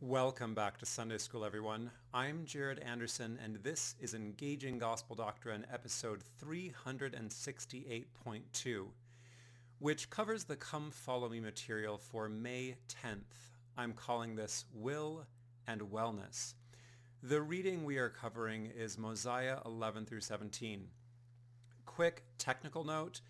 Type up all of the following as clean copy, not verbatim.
Welcome back to Sunday School, everyone. I'm Jared Anderson, and this is Engaging Gospel Doctrine, episode 368.2, which covers the Come Follow Me material for May 10th. I'm calling this Will and Wellness. The reading we are covering is Mosiah 11 through 17. Quick technical note.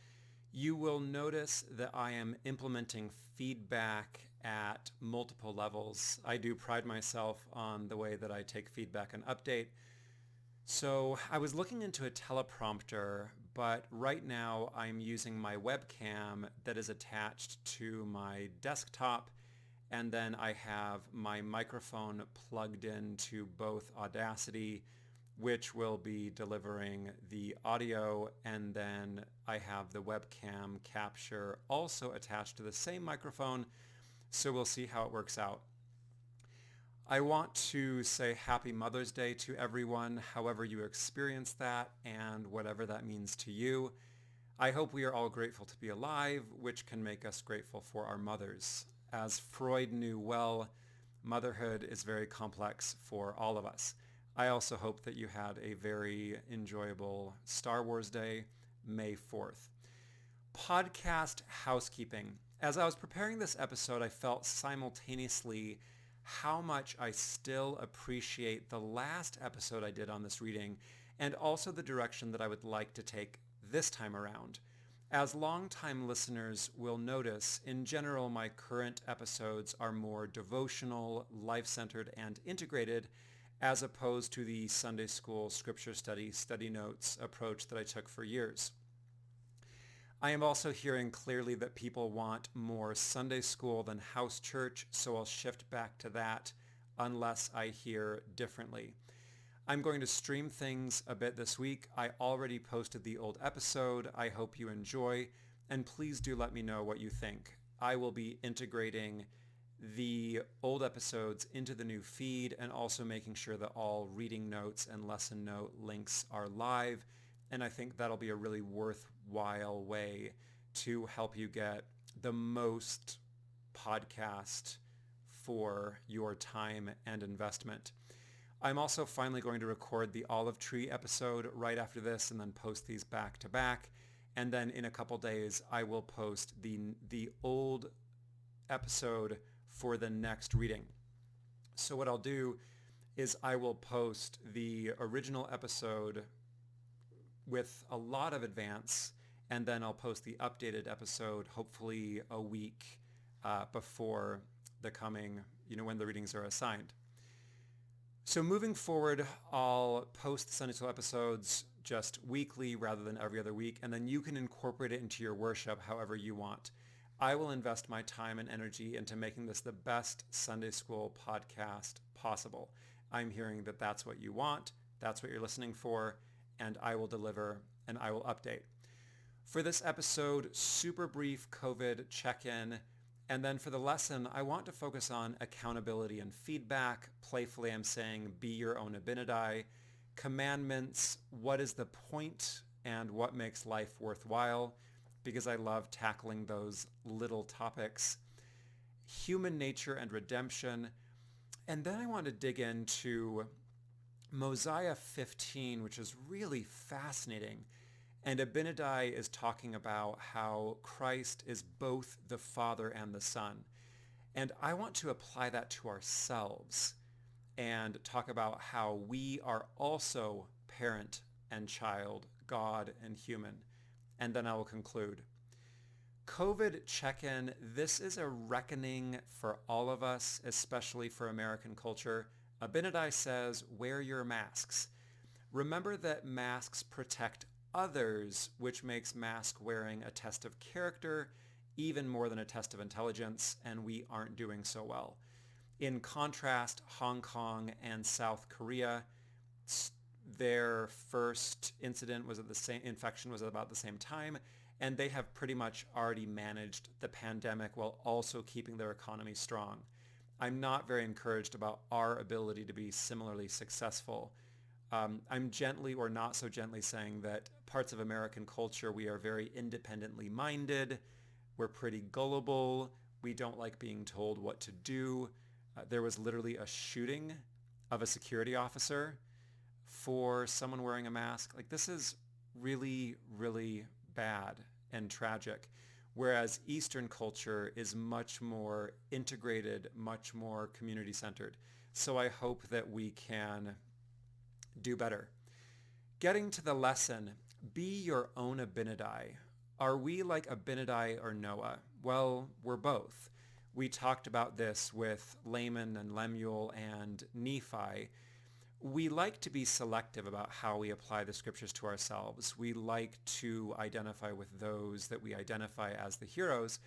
You will notice that I am implementing feedback at multiple levels. I do pride myself on the way that I take feedback and update. So I was looking into a teleprompter, but right now I'm using my webcam that is attached to my desktop, and then I have my microphone plugged into both Audacity, which will be delivering the audio, and then I have the webcam capture also attached to the same microphone, so we'll see how it works out. I want to say Happy Mother's Day to everyone, however you experience that and whatever that means to you. I hope we are all grateful to be alive, which can make us grateful for our mothers. As Freud knew well, motherhood is very complex for all of us. I also hope that you had a very enjoyable Star Wars Day, May 4th. Podcast housekeeping. As I was preparing this episode, I felt simultaneously how much I still appreciate the last episode I did on this reading, and also the direction that I would like to take this time around. As longtime listeners will notice, in general, my current episodes are more devotional, life-centered, and integrated, as opposed to the Sunday school scripture study notes approach that I took for years. I am also hearing clearly that people want more Sunday school than house church, so I'll shift back to that unless I hear differently. I'm going to stream things a bit this week. I already posted the old episode. I hope you enjoy, and please do let me know what you think. I will be integrating the old episodes into the new feed and also making sure that all reading notes and lesson note links are live. And I think that'll be a really worthwhile way to help you get the most podcast for your time and investment. I'm also finally going to record the olive tree episode right after this and then post these back to back. And then in a couple days, I will post the old episode for the next reading. So what I'll do is I will post the original episode with a lot of advance, and then I'll post the updated episode hopefully a week before the coming, when the readings are assigned. So moving forward, I'll post the Sunday School episodes just weekly rather than every other week, and then you can incorporate it into your worship however you want. I will invest my time and energy into making this the best Sunday School podcast possible. I'm hearing that that's what you want, that's what you're listening for, and I will deliver and I will update. For this episode, super brief COVID check-in, and then for the lesson, I want to focus on accountability and feedback. Playfully, I'm saying be your own Abinadi. Commandments, what is the point and what makes life worthwhile? Because I love tackling those little topics. Human nature and redemption. And then I want to dig into Mosiah 15, which is really fascinating. And Abinadi is talking about how Christ is both the Father and the Son. And I want to apply that to ourselves and talk about how we are also parent and child, God and human. And then I will conclude. COVID check-in, this is a reckoning for all of us, especially for American culture. Abinadi says, wear your masks. Remember that masks protect others, which makes mask wearing a test of character, even more than a test of intelligence, and we aren't doing so well. In contrast, Hong Kong and South Korea, their first incident was at the same infection was at about the same time, and they have pretty much already managed the pandemic while also keeping their economy strong. I'm not very encouraged about our ability to be similarly successful. I'm gently or not so gently saying that parts of American culture, we are very independently minded. We're pretty gullible. We don't like being told what to do. There was literally a shooting of a security officer for someone wearing a mask. Like, this is really, really bad and tragic. Whereas Eastern culture is much more integrated, much more community-centered. So I hope that we can do better. Getting to the lesson, be your own Abinadi. Are we like Abinadi or Noah? Well, we're both. We talked about this with Laman and Lemuel and Nephi. We like to be selective about how we apply the scriptures to ourselves. We like to identify with those that we identify as the heroes,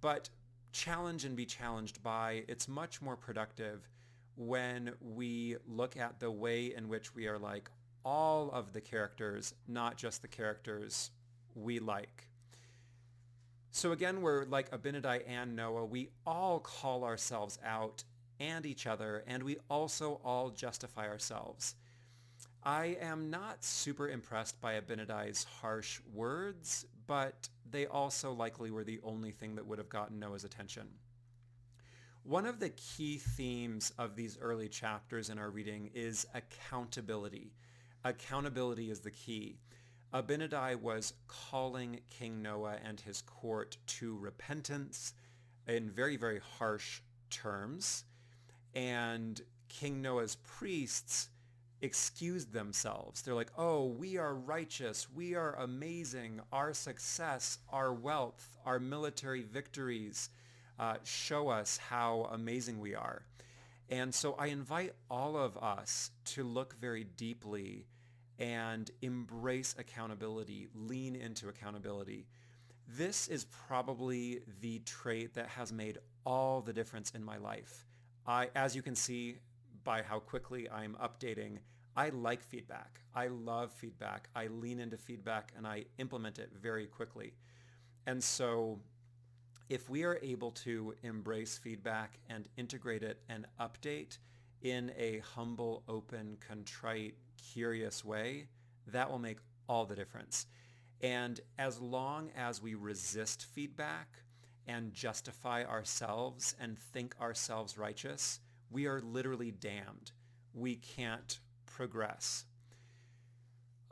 but challenge and be challenged by, it's much more productive when we look at the way in which we are like all of the characters, not just the characters we like. So again, we're like Abinadi and Noah. We all call ourselves out and each other, and we also all justify ourselves. I am not super impressed by Abinadi's harsh words, but they also likely were the only thing that would have gotten Noah's attention. One of the key themes of these early chapters in our reading is accountability. Accountability is the key. Abinadi was calling King Noah and his court to repentance in very, very harsh terms. And King Noah's priests excused themselves. They're like, oh, we are righteous. We are amazing. Our success, our wealth, our military victories show us how amazing we are. And so I invite all of us to look very deeply and embrace accountability, lean into accountability. This is probably the trait that has made all the difference in my life. As you can see by how quickly I'm updating, I like feedback. I love feedback. I lean into feedback and I implement it very quickly. And so if we are able to embrace feedback and integrate it and update in a humble, open, contrite, curious way, that will make all the difference. And as long as we resist feedback and justify ourselves and think ourselves righteous, we are literally damned. We can't progress.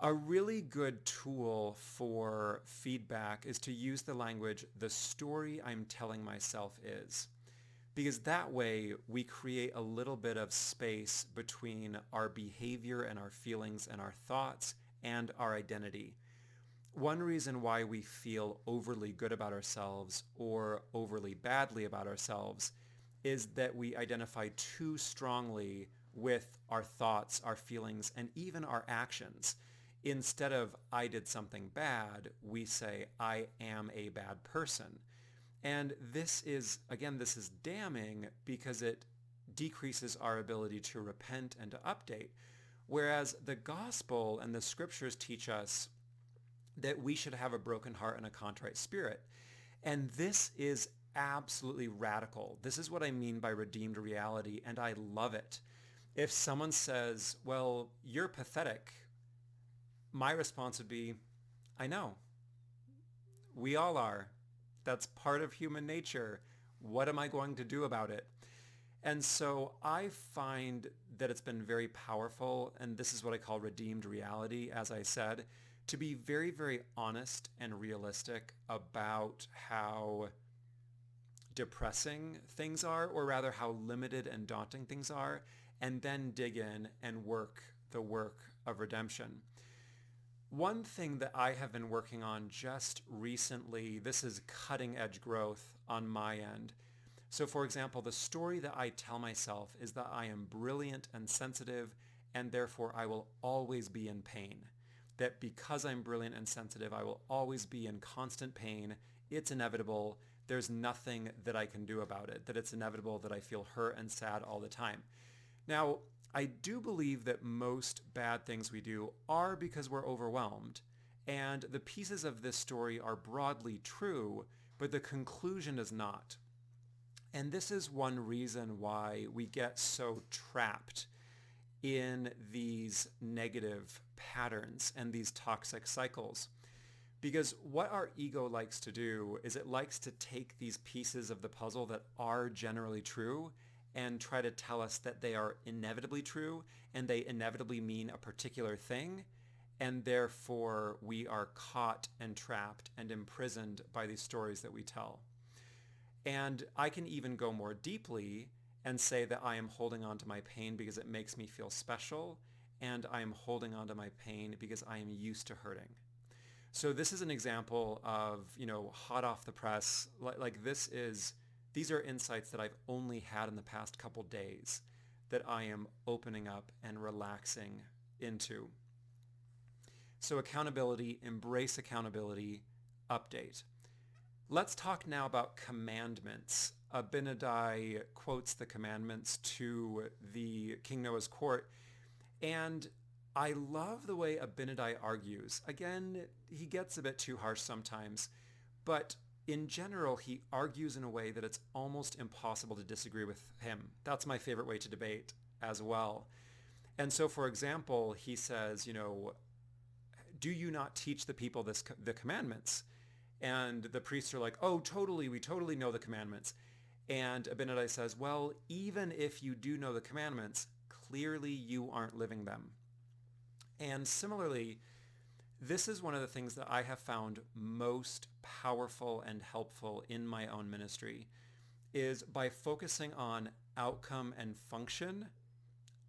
A really good tool for feedback is to use the language, the story I'm telling myself is. Because that way we create a little bit of space between our behavior and our feelings and our thoughts and our identity. One reason why we feel overly good about ourselves or overly badly about ourselves is that we identify too strongly with our thoughts, our feelings, and even our actions. Instead of I did something bad, we say I am a bad person. And this is damning because it decreases our ability to repent and to update. Whereas the gospel and the scriptures teach us that we should have a broken heart and a contrite spirit. And this is absolutely radical. This is what I mean by redeemed reality, and I love it. If someone says, well, you're pathetic, my response would be, I know. We all are. That's part of human nature. What am I going to do about it? And so I find that it's been very powerful, and this is what I call redeemed reality, as I said, to be very, very honest and realistic about how depressing things are, or rather how limited and daunting things are, and then dig in and work the work of redemption. One thing that I have been working on just recently, this is cutting edge growth on my end. So for example, the story that I tell myself is that I am brilliant and sensitive, and therefore I will always be in pain. That because I'm brilliant and sensitive, I will always be in constant pain. It's inevitable. There's nothing that I can do about it. That it's inevitable that I feel hurt and sad all the time. Now, I do believe that most bad things we do are because we're overwhelmed. And the pieces of this story are broadly true, but the conclusion is not. And this is one reason why we get so trapped in these negative patterns and these toxic cycles. Because what our ego likes to do is it likes to take these pieces of the puzzle that are generally true and try to tell us that they are inevitably true and they inevitably mean a particular thing, and therefore we are caught and trapped and imprisoned by these stories that we tell. And I can even go more deeply and say that I am holding on to my pain because it makes me feel special, and I am holding on to my pain because I am used to hurting. So this is an example of, hot off the press, these are insights that I've only had in the past couple days that I am opening up and relaxing into. So accountability, embrace accountability, update. Let's talk now about commandments. Abinadi quotes the commandments to the King Noah's court, and I love the way Abinadi argues. Again, he gets a bit too harsh sometimes, but in general, he argues in a way that it's almost impossible to disagree with him. That's my favorite way to debate as well. And so, for example, he says, do you not teach the people the commandments? And the priests are like, oh, totally, we totally know the commandments. And Abinadi says, well, even if you do know the commandments, clearly you aren't living them. And similarly, this is one of the things that I have found most powerful and helpful in my own ministry, is by focusing on outcome and function,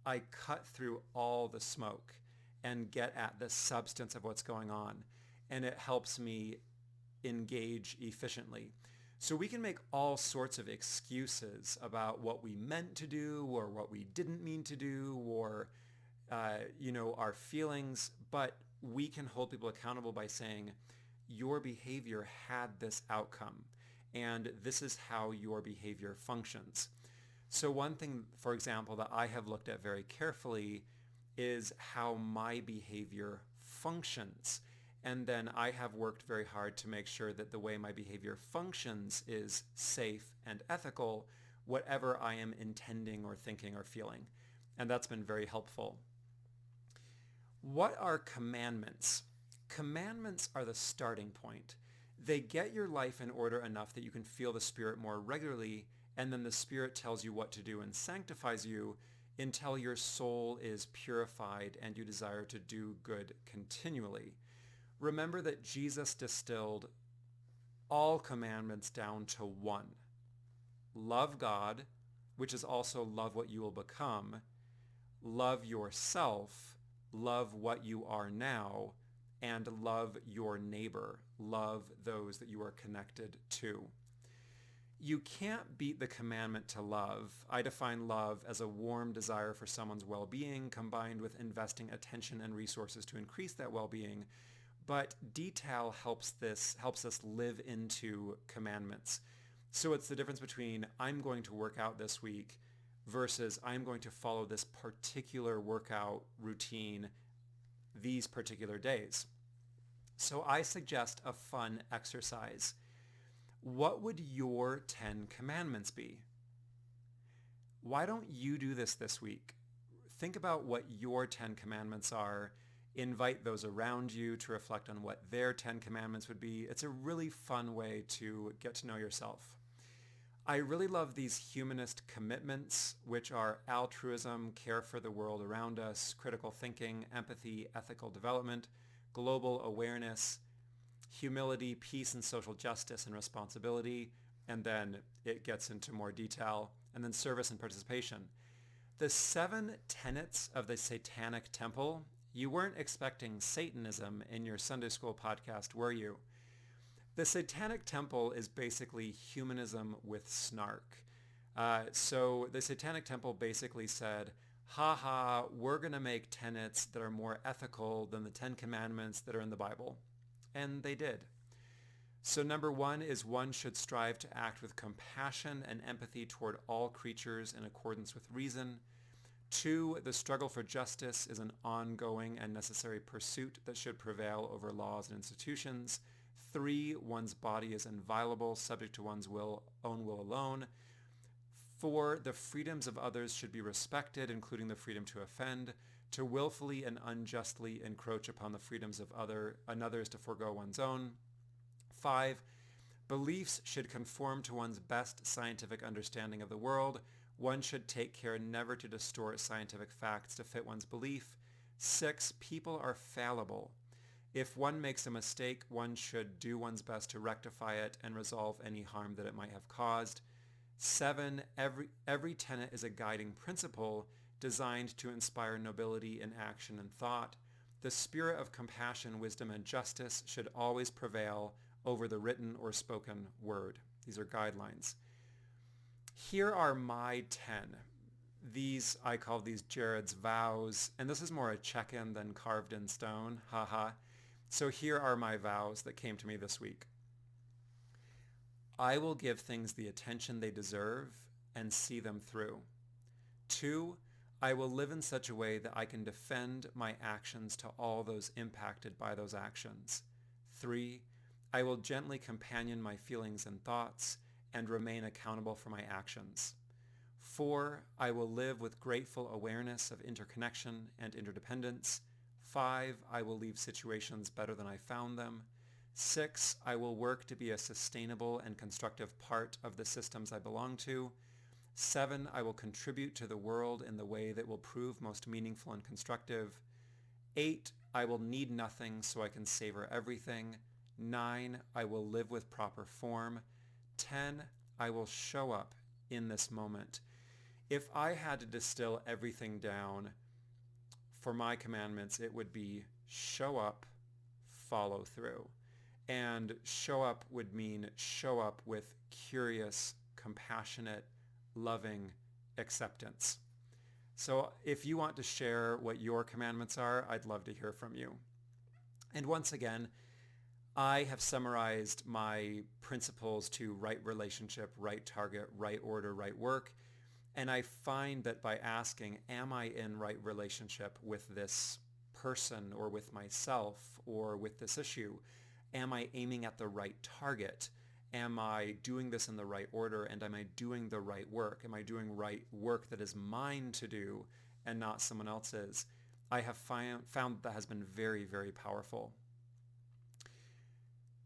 I cut through all the smoke and get at the substance of what's going on. And it helps me engage efficiently. So we can make all sorts of excuses about what we meant to do or what we didn't mean to do, or our feelings, but we can hold people accountable by saying, your behavior had this outcome, and this is how your behavior functions. So one thing, for example, that I have looked at very carefully is how my behavior functions. And then I have worked very hard to make sure that the way my behavior functions is safe and ethical, whatever I am intending or thinking or feeling. And that's been very helpful. What are commandments? Commandments are the starting point. They get your life in order enough that you can feel the Spirit more regularly, and then the Spirit tells you what to do and sanctifies you until your soul is purified and you desire to do good continually. Remember that Jesus distilled all commandments down to one. Love God, which is also love what you will become. Love yourself, love what you are now, and love your neighbor. Love those that you are connected to. You can't beat the commandment to love. I define love as a warm desire for someone's well-being combined with investing attention and resources to increase that well-being. But detail helps us live into commandments. So it's the difference between I'm going to work out this week versus I'm going to follow this particular workout routine these particular days. So I suggest a fun exercise. What would your 10 commandments be? Why don't you do this week? Think about what your 10 commandments are. Invite those around you to reflect on what their 10 commandments would be. It's a really fun way to get to know yourself. I really love these humanist commitments, which are altruism, care for the world around us, critical thinking, empathy, ethical development, global awareness, humility, peace and social justice and responsibility, and then it gets into more detail, and then service and participation. The 7 tenets of the Satanic Temple. You weren't expecting Satanism in your Sunday school podcast, were you? The Satanic Temple is basically humanism with snark. So the Satanic Temple basically said, we're going to make tenets that are more ethical than the 10 commandments that are in the Bible. And they did. So number 1 is one should strive to act with compassion and empathy toward all creatures in accordance with reason. 2, the struggle for justice is an ongoing and necessary pursuit that should prevail over laws and institutions. 3, one's body is inviolable, subject to one's own will alone. 4, the freedoms of others should be respected, including the freedom to offend. To willfully and unjustly encroach upon the freedoms of another is to forego one's own. 5, beliefs should conform to one's best scientific understanding of the world, One should take care never to distort scientific facts to fit one's belief. 6, people are fallible. If one makes a mistake, one should do one's best to rectify it and resolve any harm that it might have caused. 7, every tenet is a guiding principle designed to inspire nobility in action and thought. The spirit of compassion, wisdom, and justice should always prevail over the written or spoken word. These are guidelines. Here are my 10. These, I call these Jared's vows, and this is more a check-in than carved in stone, haha. So here are my vows that came to me this week. I will give things the attention they deserve and see them through. 2, I will live in such a way that I can defend my actions to all those impacted by those actions. 3, I will gently companion my feelings and thoughts and remain accountable for my actions. 4, I will live with grateful awareness of interconnection and interdependence. 5, I will leave situations better than I found them. 6, I will work to be a sustainable and constructive part of the systems I belong to. 7, I will contribute to the world in the way that will prove most meaningful and constructive. 8, I will need nothing so I can savor everything. 9, I will live with proper form. 10, I will show up in this moment. If I had to distill everything down for my commandments, it would be show up, follow through. And show up would mean show up with curious, compassionate, loving acceptance. So if you want to share what your commandments are, I'd love to hear from you. And once again, I have summarized my principles to right relationship, right target, right order, right work. And I find that by asking, am I in right relationship with this person or with myself or with this issue? Am I aiming at the right target? Am I doing this in the right order? And am I doing the right work? Am I doing right work that is mine to do and not someone else's? I have found that has been very, very powerful.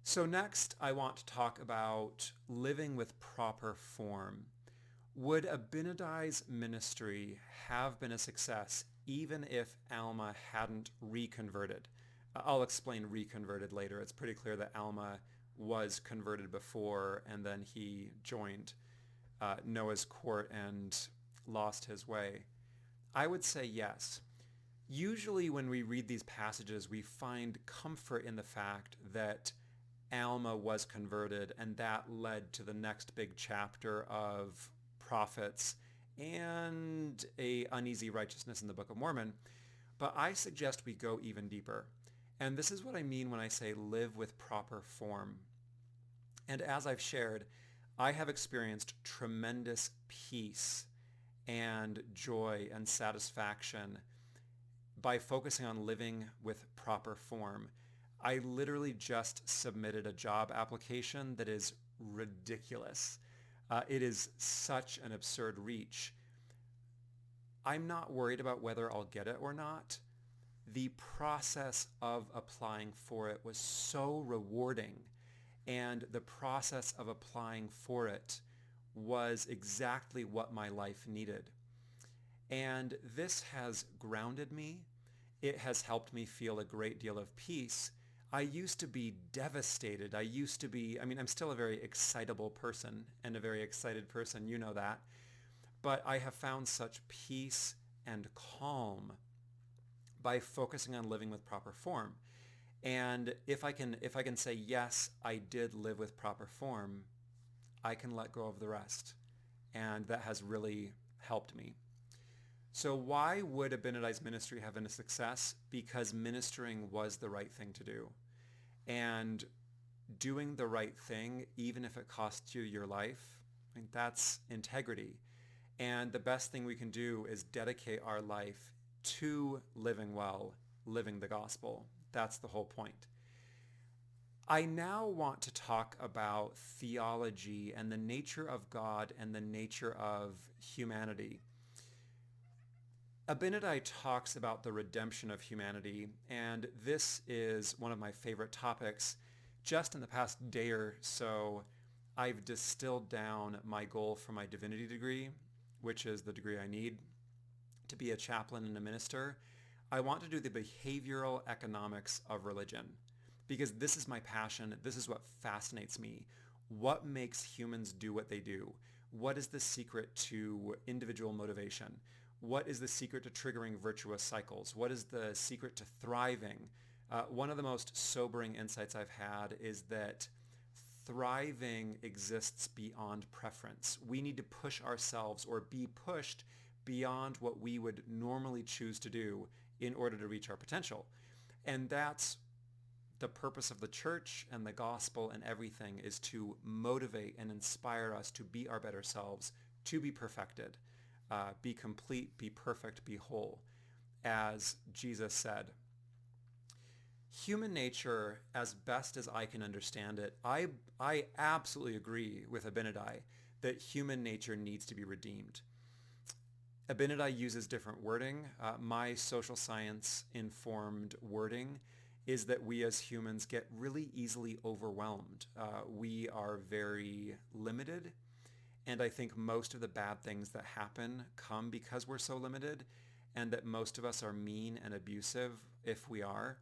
So next, I want to talk about living with proper form. Would Abinadi's ministry have been a success even if Alma hadn't reconverted? I'll explain reconverted later. It's pretty clear that Alma was converted before and then he joined Noah's court and lost his way. I would say yes. Usually when we read these passages, we find comfort in the fact that Alma was converted and that led to the next big chapter of prophets and a uneasy righteousness in the Book of Mormon. But I suggest we go even deeper. And this is what I mean when I say live with proper form. And as I've shared, I have experienced tremendous peace and joy and satisfaction by focusing on living with proper form. I literally just submitted a job application that is ridiculous. It is such an absurd reach. I'm not worried about whether I'll get it or not. The process of applying for it was so rewarding, and the process of applying for it was exactly what my life needed. And this has grounded me. It has helped me feel a great deal of peace. I used to be devastated. I'm still a very excitable person and a very excited person, you know that. But I have found such peace and calm by focusing on living with proper form. And if I can say, yes, I did live with proper form, I can let go of the rest. And that has really helped me. So why would Abinadi's ministry have been a success? Because ministering was the right thing to do. And doing the right thing, even if it costs you your life, that's integrity. And the best thing we can do is dedicate our life to living well, living the gospel. That's the whole point. I now want to talk about theology and the nature of God and the nature of humanity. Abinadi talks about the redemption of humanity, and this is one of my favorite topics. Just in the past day or so, I've distilled down my goal for my divinity degree, which is the degree I need to be a chaplain and a minister, I want to do the behavioral economics of religion, because this is my passion. This is what fascinates me. What makes humans do what they do? What is the secret to individual motivation? What is the secret to triggering virtuous cycles? What is the secret to thriving? One of the most sobering insights I've had is that thriving exists beyond preference. We need to push ourselves or be pushed beyond what we would normally choose to do in order to reach our potential. And that's the purpose of the church and the gospel and everything, is to motivate and inspire us to be our better selves, to be perfected, be complete, be perfect, be whole, as Jesus said. Human nature, as best as I can understand it, I absolutely agree with Abinadi that human nature needs to be redeemed. Abinadi uses different wording. My social science informed wording is that we as humans get really easily overwhelmed. We are very limited, and I think most of the bad things that happen come because we're so limited, and that most of us are mean and abusive, if we are,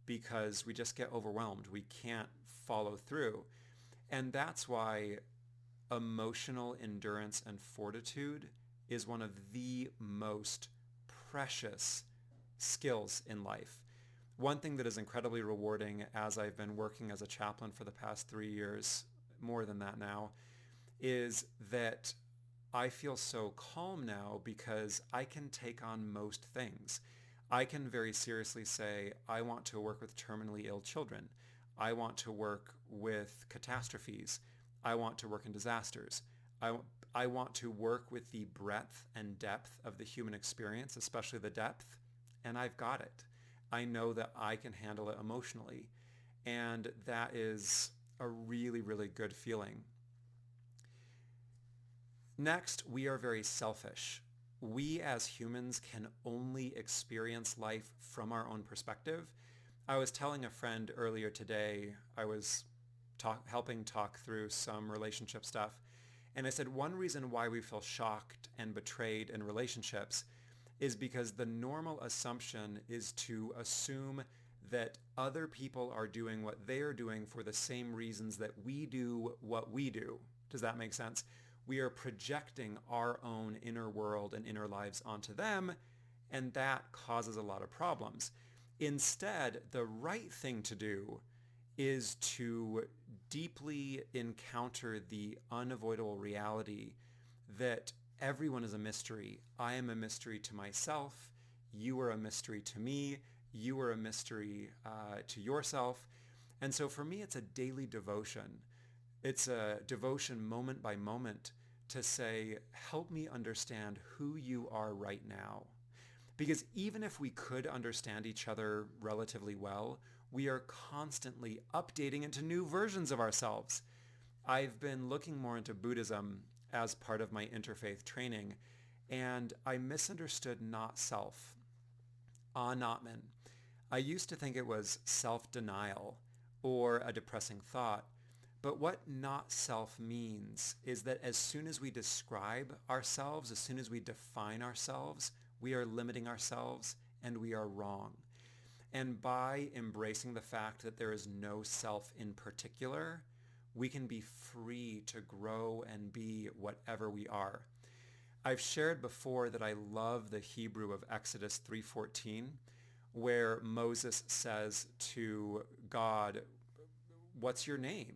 because we just get overwhelmed. We can't follow through. And that's why emotional endurance and fortitude is one of the most precious skills in life. One thing that is incredibly rewarding as I've been working as a chaplain for the past 3 years, more than that now, is that I feel so calm now because I can take on most things. I can very seriously say, I want to work with terminally ill children. I want to work with catastrophes. I want to work in disasters. I want to work with the breadth and depth of the human experience, especially the depth, and I've got it. I know that I can handle it emotionally, and that is a really, really good feeling. Next, we are very selfish. We as humans can only experience life from our own perspective. I was telling a friend earlier today, I was helping talk through some relationship stuff, and I said one reason why we feel shocked and betrayed in relationships is because the normal assumption is to assume that other people are doing what they are doing for the same reasons that we do what we do. Does that make sense? We are projecting our own inner world and inner lives onto them, and that causes a lot of problems. Instead, the right thing to do is to deeply encounter the unavoidable reality that everyone is a mystery. I am a mystery to myself. You are a mystery to me. You are a mystery to yourself. And so for me, it's a daily devotion. It's a devotion moment by moment to say, help me understand who you are right now. Because even if we could understand each other relatively well, we are constantly updating into new versions of ourselves. I've been looking more into Buddhism as part of my interfaith training, and I misunderstood not self, anatman. I used to think it was self-denial or a depressing thought, but what not self means is that as soon as we describe ourselves, as soon as we define ourselves, we are limiting ourselves and we are wrong. And by embracing the fact that there is no self in particular, we can be free to grow and be whatever we are. I've shared before that I love the Hebrew of Exodus 3:14, where Moses says to God, what's your name?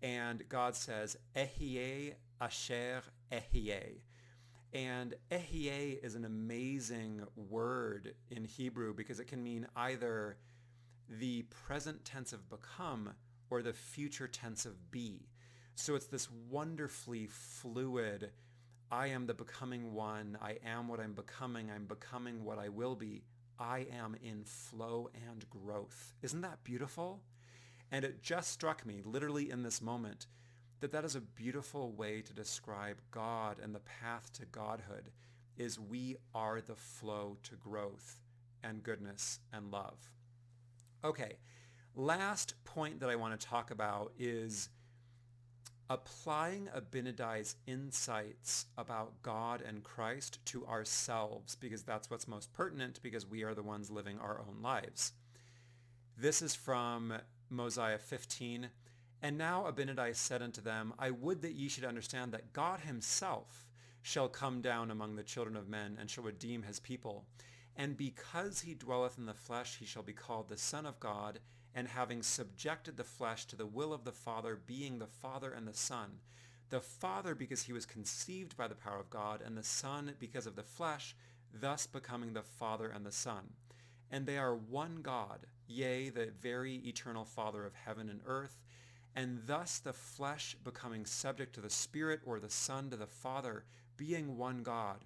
And God says, Ehyeh asher ehyeh. And ehyeh is an amazing word in Hebrew because it can mean either the present tense of become or the future tense of be. So it's this wonderfully fluid, I am the becoming one, I am what I'm becoming what I will be. I am in flow and growth. Isn't that beautiful? And it just struck me, literally in this moment, that that is a beautiful way to describe God and the path to godhood, is we are the flow to growth and goodness and love. Okay, last point that I want to talk about is applying Abinadi's insights about God and Christ to ourselves, because that's what's most pertinent, because we are the ones living our own lives. This is from Mosiah 15. And now Abinadi said unto them, I would that ye should understand that God himself shall come down among the children of men, and shall redeem his people. And because he dwelleth in the flesh, he shall be called the Son of God, and having subjected the flesh to the will of the Father, being the Father and the Son. The Father because he was conceived by the power of God, and the Son because of the flesh, thus becoming the Father and the Son. And they are one God, yea, the very eternal Father of heaven and earth. And thus the flesh becoming subject to the Spirit, or the Son to the Father, being one God,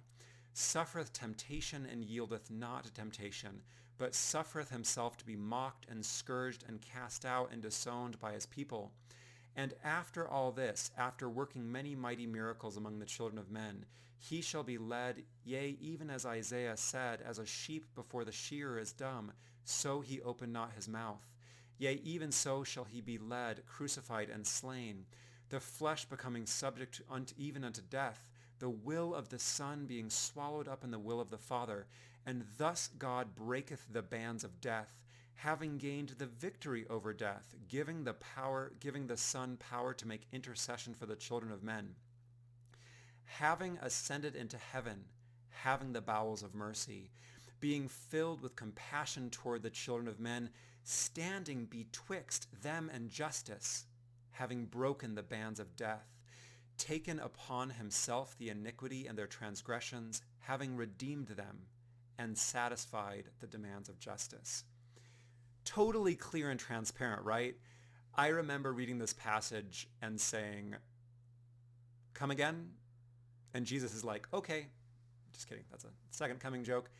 suffereth temptation and yieldeth not to temptation, but suffereth himself to be mocked and scourged and cast out and disowned by his people. And after all this, after working many mighty miracles among the children of men, he shall be led, yea, even as Isaiah said, as a sheep before the shearer is dumb, so he opened not his mouth. Yea, even so shall he be led, crucified and slain, the flesh becoming subject even unto death, the will of the Son being swallowed up in the will of the Father. And thus God breaketh the bands of death, having gained the victory over death, giving the Son power to make intercession for the children of men. Having ascended into heaven, having the bowels of mercy, being filled with compassion toward the children of men, standing betwixt them and justice, having broken the bands of death, taken upon himself the iniquity and their transgressions, having redeemed them, and satisfied the demands of justice. Totally clear and transparent, right? I remember reading this passage and saying, come again? And Jesus is like, okay. Just kidding. That's a second coming joke.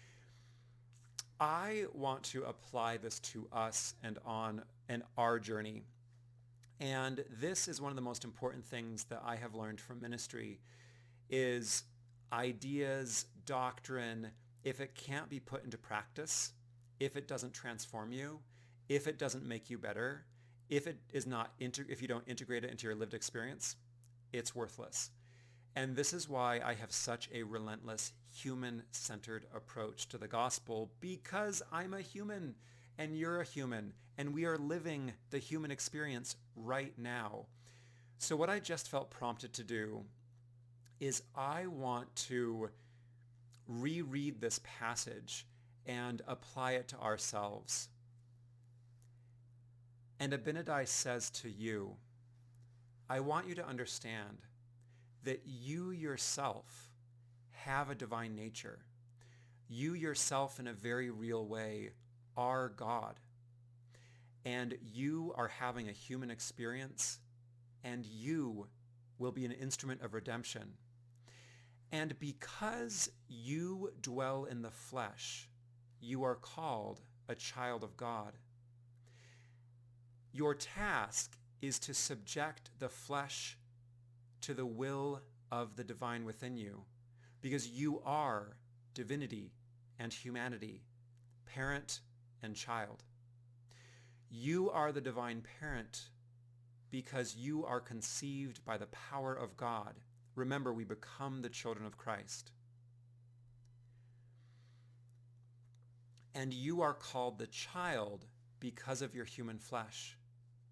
I want to apply this to us and on our journey. And this is one of the most important things that I have learned from ministry is ideas, doctrine, if it can't be put into practice, if it doesn't transform you, if it doesn't make you better, if you don't integrate it into your lived experience, it's worthless. And this is why I have such a relentless human-centered approach to the gospel, because I'm a human and you're a human and we are living the human experience right now. So what I just felt prompted to do is I want to reread this passage and apply it to ourselves. And Abinadi says to you, I want you to understand that you yourself have a divine nature. You yourself, in a very real way, are God. And you are having a human experience, and you will be an instrument of redemption. And because you dwell in the flesh, you are called a child of God. Your task is to subject the flesh to the will of the divine within you, because you are divinity and humanity, parent and child. You are the divine parent because you are conceived by the power of God. Remember, we become the children of Christ. And you are called the child because of your human flesh.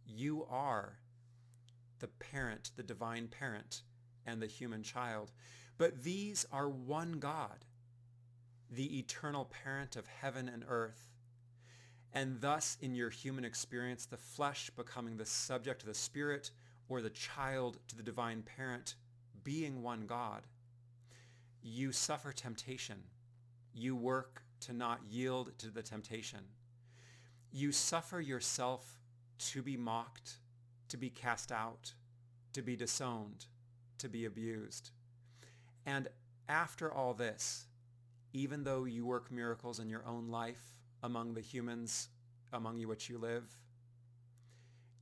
You are the parent, the divine parent, and the human child. But these are one God, the eternal parent of heaven and earth. And thus, in your human experience, the flesh becoming the subject to the Spirit, or the child to the divine parent, being one God, you suffer temptation. You work to not yield to the temptation. You suffer yourself to be mocked, to be cast out, to be disowned, to be abused. And after all this, even though you work miracles in your own life among the humans among you which you live,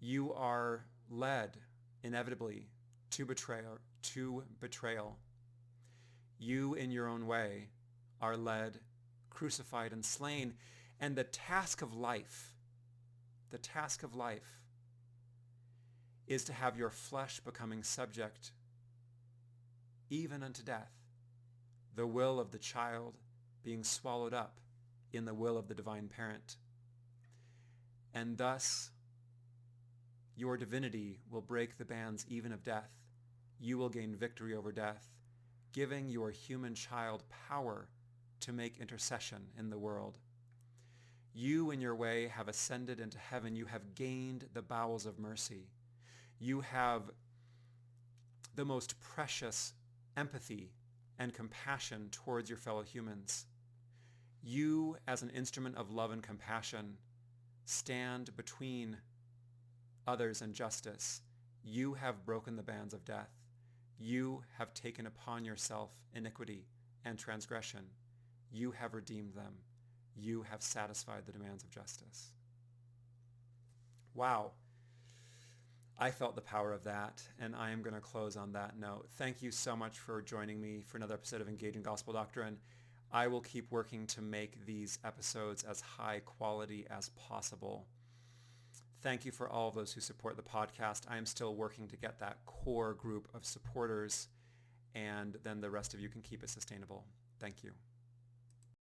you are led inevitably to betrayal. You, in your own way, are led, crucified, and slain. And the task of life is to have your flesh becoming subject even unto death, the will of the child being swallowed up in the will of the divine parent. And thus, your divinity will break the bands even of death. You will gain victory over death, giving your human child power to make intercession in the world. You, in your way, have ascended into heaven. You have gained the bowels of mercy. You have the most precious empathy and compassion towards your fellow humans. You, as an instrument of love and compassion, stand between others and justice. You have broken the bands of death. You have taken upon yourself iniquity and transgression. You have redeemed them. You have satisfied the demands of justice. Wow. I felt the power of that, and I am going to close on that note. Thank you so much for joining me for another episode of Engaging Gospel Doctrine. I will keep working to make these episodes as high quality as possible. Thank you for all of those who support the podcast. I am still working to get that core group of supporters, and then the rest of you can keep it sustainable. Thank you.